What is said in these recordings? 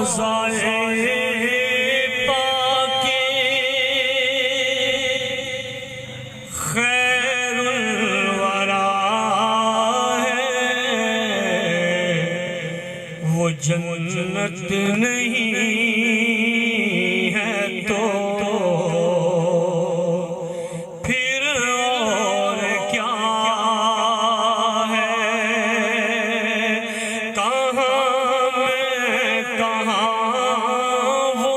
روضائے پاکی خیر الورا ہے، وہ جنت نہیں ہے تو پھر اور کیا ہے؟ کہاں میں کہاں وہ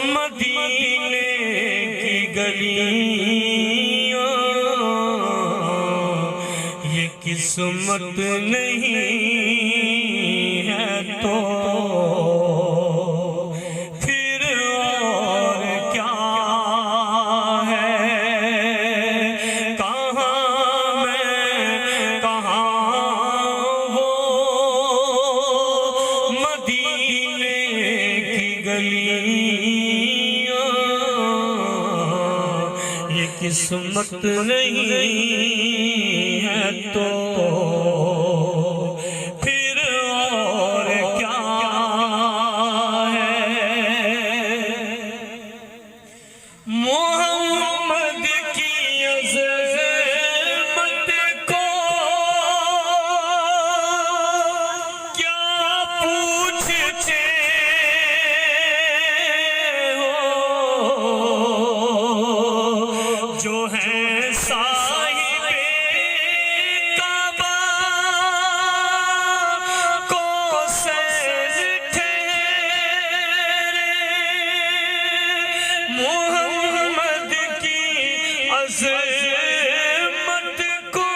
مدینے کی گلیاں، یہ قسمت نہیں ہے تو پھر اور کیا ہے؟ کہاں میں کہاں وہ مدینے کی گلیاں، یہ قسمت نہیں ہے تو پھر اور کیا ہے؟ محمد کی عظمت کو کیا پوچھتے ہو؟ جو ہے صاحب کعبہ کو سجدے ٹھہرے، محمد کی عظمت کو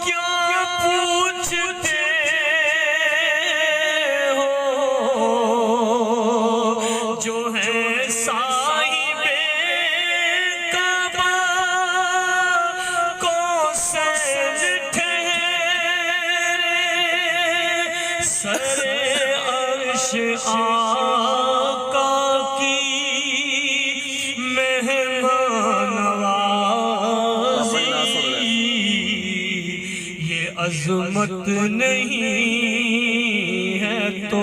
کیا پوچھتے ہو؟ جو ہے صاحب کعبہ کو سجدے ٹھہرے، سر عرش آقا کی مہمان نوازی، یہ عظمت نہیں ہے تو